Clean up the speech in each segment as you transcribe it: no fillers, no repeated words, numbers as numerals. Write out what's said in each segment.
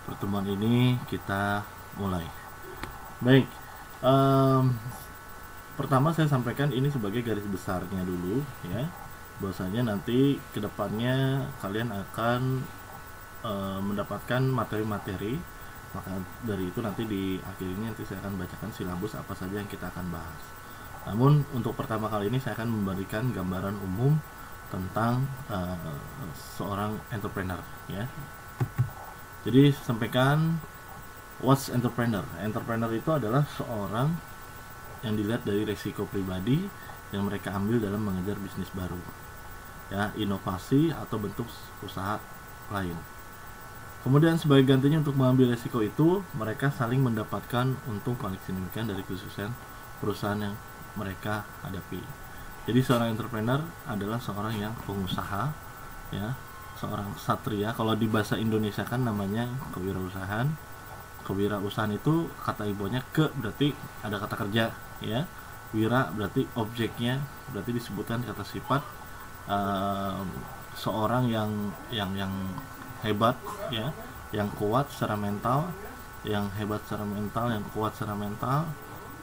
pertemuan ini kita mulai. Baik, em, pertama saya sampaikan ini sebagai garis besarnya dulu ya, bahwasanya nanti kedepannya kalian akan mendapatkan materi-materi. Maka dari itu nanti di akhir ini nanti saya akan bacakan silabus apa saja yang kita akan bahas. Namun untuk pertama kali ini saya akan memberikan gambaran umum tentang seorang entrepreneur ya. Jadi sampaikan what's entrepreneur. Entrepreneur itu adalah seorang yang dilihat dari resiko pribadi yang mereka ambil dalam mengejar bisnis baru, ya, inovasi atau bentuk usaha lain. Kemudian sebagai gantinya untuk mengambil resiko itu, mereka saling mendapatkan untung paling signifikan dari kesuksesan perusahaan yang mereka hadapi. Jadi seorang entrepreneur adalah seorang yang pengusaha, ya, seorang satria. Kalau di bahasa Indonesia kan namanya kewirausahaan. Kewirausahaan itu kata ibunya ke berarti ada kata kerja, ya. Wira berarti objeknya, berarti disebutkan kata sifat seorang yang hebat, ya, yang kuat secara mental, yang hebat secara mental, yang kuat secara mental,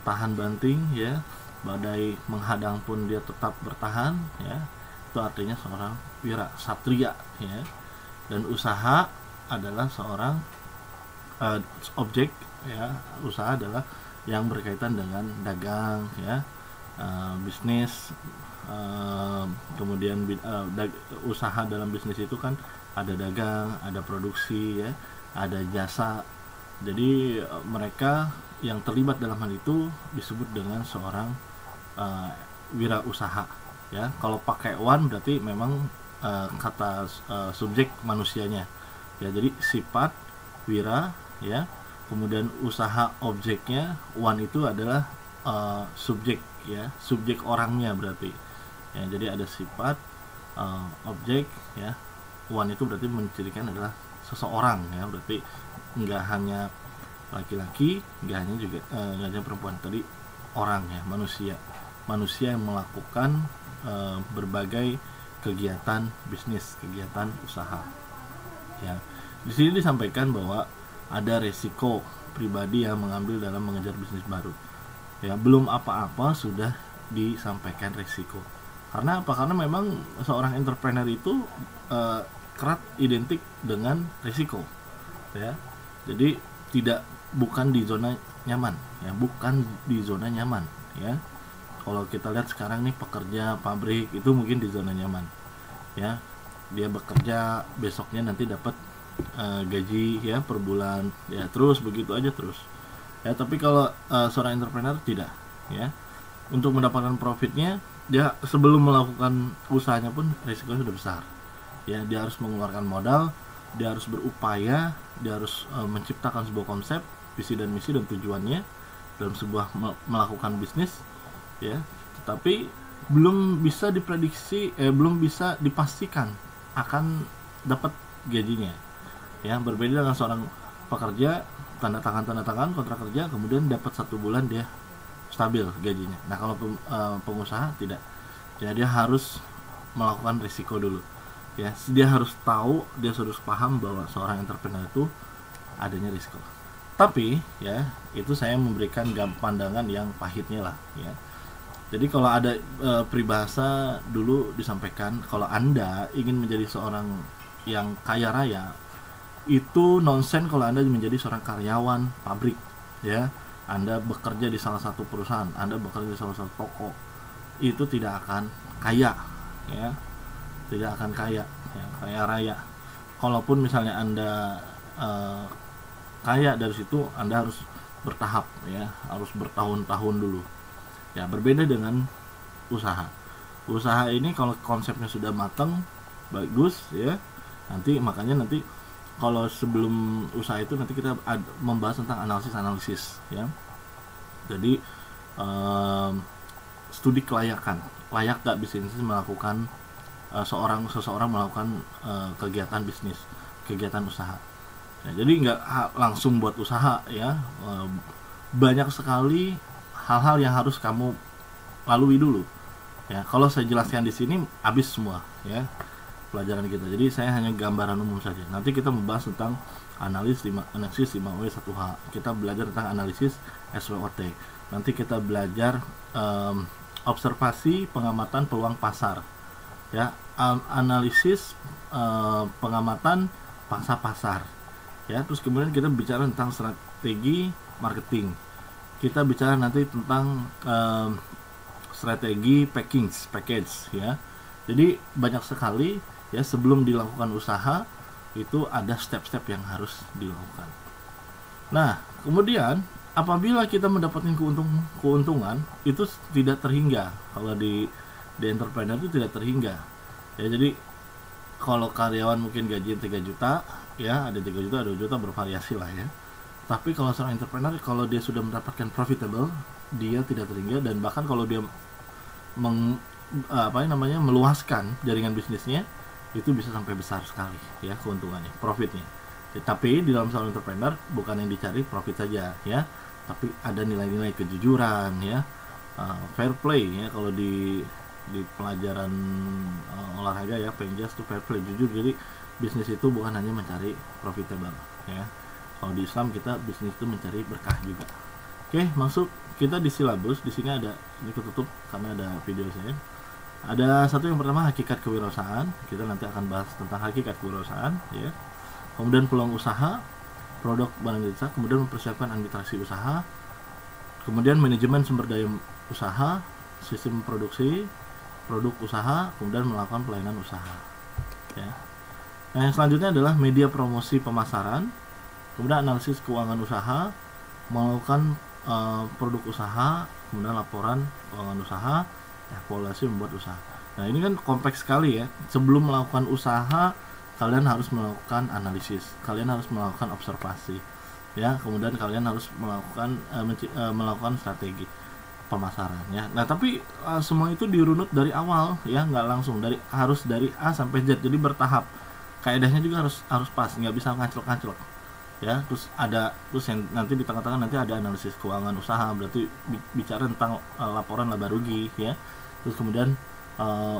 tahan banting, ya, badai menghadang pun dia tetap bertahan, ya. Itu artinya seorang wira satria, ya. Dan usaha adalah seorang objek, ya. Usaha adalah yang berkaitan dengan dagang, ya, bisnis, kemudian usaha dalam bisnis itu kan ada dagang, ada produksi, ya, ada jasa. Jadi mereka yang terlibat dalam hal itu disebut dengan seorang wirausaha, ya. Kalau pakai one berarti memang kata subjek manusianya, ya. Jadi sifat wira, ya, kemudian usaha objeknya, one itu adalah subjek, ya, subjek orangnya berarti, ya. Jadi ada sifat, objek, ya. One itu berarti mencirikan adalah seseorang, ya, berarti nggak hanya laki-laki, nggak hanya juga nggak hanya perempuan, tadi orang, ya, manusia yang melakukan berbagai kegiatan bisnis, kegiatan usaha, ya. Di sini disampaikan bahwa ada resiko pribadi yang mengambil dalam mengejar bisnis baru, ya. Belum apa-apa sudah disampaikan resiko. Karena apa? Karena memang seorang entrepreneur itu kerap identik dengan risiko, ya. Jadi bukan di zona nyaman, ya, bukan di zona nyaman, ya. Kalau kita lihat sekarang nih pekerja pabrik itu mungkin di zona nyaman, ya. Dia bekerja, besoknya nanti dapat gaji, ya, per bulan, ya, terus begitu aja terus, ya. Tapi kalau seorang entrepreneur tidak, ya. Untuk mendapatkan profitnya, dia sebelum melakukan usahanya pun risikonya sudah besar, ya. Dia harus mengeluarkan modal, dia harus berupaya, dia harus menciptakan sebuah konsep, visi dan misi dan tujuannya dalam sebuah melakukan bisnis, ya. Tetapi belum bisa diprediksi, belum bisa dipastikan akan dapat gajinya, ya. Berbeda dengan seorang pekerja, tanda tangan kontrak kerja, kemudian dapat 1 bulan dia stabil gajinya. Nah, kalau pengusaha tidak, ya, dia harus melakukan risiko dulu, ya. Dia harus tahu, dia harus paham bahwa seorang entrepreneur itu adanya risiko. Tapi, ya, itu saya memberikan pandangan yang pahitnya lah, ya. Jadi kalau ada peribahasa dulu disampaikan, kalau Anda ingin menjadi seorang yang kaya raya, itu nonsen kalau Anda menjadi seorang karyawan pabrik, ya. Anda bekerja di salah satu perusahaan, Anda bekerja di salah satu toko, itu tidak akan kaya, ya. Tidak akan kaya, ya, kaya raya. Kalaupun misalnya Anda kaya dari situ, Anda harus bertahap, ya, harus bertahun-tahun dulu, ya. Berbeda dengan usaha. Usaha ini kalau konsepnya sudah matang, bagus, ya. Makanya nanti kalau sebelum usaha itu nanti kita membahas tentang analisis, ya. Jadi studi kelayakan, layak gak bisnis melakukan seseorang melakukan kegiatan bisnis, kegiatan usaha, ya. Jadi nggak langsung buat usaha, ya. Banyak sekali hal-hal yang harus kamu lalui dulu, ya. Kalau saya jelaskan di sini habis semua, ya, pelajaran kita. Jadi saya hanya gambaran umum saja. Nanti kita membahas tentang analisis 5W1H. Kita belajar tentang analisis SWOT. Nanti kita belajar observasi pengamatan peluang pasar, ya, analisis pengamatan pangsa pasar, ya. Terus kemudian kita bicara tentang strategi marketing. Kita bicara nanti tentang strategi package, ya. Jadi banyak sekali, ya, sebelum dilakukan usaha itu ada step-step yang harus dilakukan. Nah, kemudian apabila kita mendapatkan keuntungan itu tidak terhingga. Kalau di entrepreneur itu tidak terhingga, ya. Jadi kalau karyawan mungkin gaji 3 juta, ya, ada 3 juta, ada 2 juta, bervariasi lah, ya. Tapi kalau seorang entrepreneur, kalau dia sudah mendapatkan profitable, dia tidak terhingga. Dan bahkan kalau dia meluaskan jaringan bisnisnya, itu bisa sampai besar sekali, ya, keuntungannya, profitnya. Ya, tapi di dalam seorang entrepreneur bukan yang dicari profit saja, ya, tapi ada nilai-nilai kejujuran, ya, fair play, ya. Kalau di pelajaran olahraga, ya, penjas itu fair play, jujur. Jadi bisnis itu bukan hanya mencari profitable, ya. Kalau di Islam kita bisnis itu mencari berkah juga. Oke, masuk kita di silabus. Di sini ada, ini ketutup karena ada video saya. Ada satu yang pertama, hakikat kewirausahaan. Kita nanti akan bahas tentang hakikat kewirausahaan, ya. Kemudian peluang usaha, produk barang jasa, kemudian mempersiapkan administrasi usaha, kemudian manajemen sumber daya usaha, sistem produksi, produk usaha, kemudian melakukan pelayanan usaha, ya. Nah, yang selanjutnya adalah media promosi pemasaran, kemudian analisis keuangan usaha, melakukan produk usaha, kemudian laporan keuangan usaha, evaluasi membuat usaha. Nah, ini kan kompleks sekali, ya. Sebelum melakukan usaha, kalian harus melakukan analisis, kalian harus melakukan observasi, ya. Kemudian kalian harus melakukan strategi pemasaran, ya. Nah, tapi semua itu dirunut dari awal, ya, nggak langsung harus dari A sampai Z. Jadi bertahap. Kaedahnya juga harus pas, nggak bisa nganclok-nganclok, ya. Terus yang nanti di tengah-tengah nanti ada analisis keuangan usaha, berarti bicara tentang laporan laba rugi, ya. Terus kemudian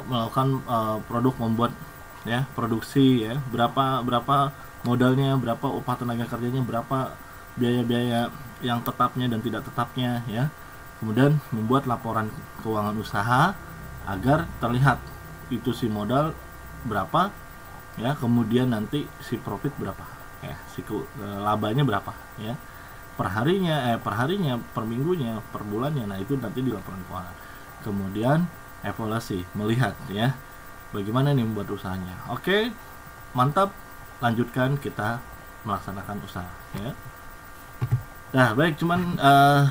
melakukan produk, membuat, ya, produksi, ya, berapa modalnya, berapa upah tenaga kerjanya, berapa biaya-biaya yang tetapnya dan tidak tetapnya, ya. Kemudian membuat laporan keuangan usaha agar terlihat itu si modal berapa, ya. Kemudian nanti si profit berapa, ya, si labanya berapa, ya, per harinya, per minggunya, per bulannya. Nah, itu nanti di laporan keuangan. Kemudian evaluasi, melihat, ya, bagaimana nih membuat usahanya. Oke, mantap. Lanjutkan kita melaksanakan usaha, ya. Nah, baik, cuman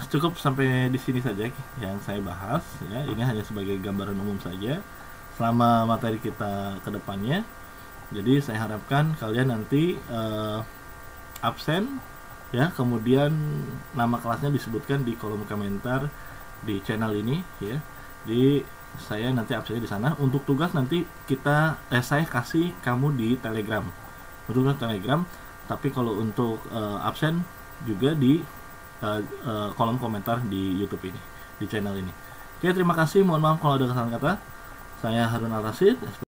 cukup sampai di sini saja yang saya bahas, ya. Ini hanya sebagai gambaran umum saja selama materi kita ke depannya. Jadi saya harapkan kalian nanti absen, ya, kemudian nama kelasnya disebutkan di kolom komentar di channel ini, ya. Di saya nanti absennya di sana. Untuk tugas nanti saya kasih kamu di Telegram, untuk Telegram. Tapi kalau untuk absen juga di kolom komentar di YouTube ini, di channel ini. Oke, terima kasih. Mohon maaf kalau ada kesalahan kata. Saya Harun Al-Rasyid.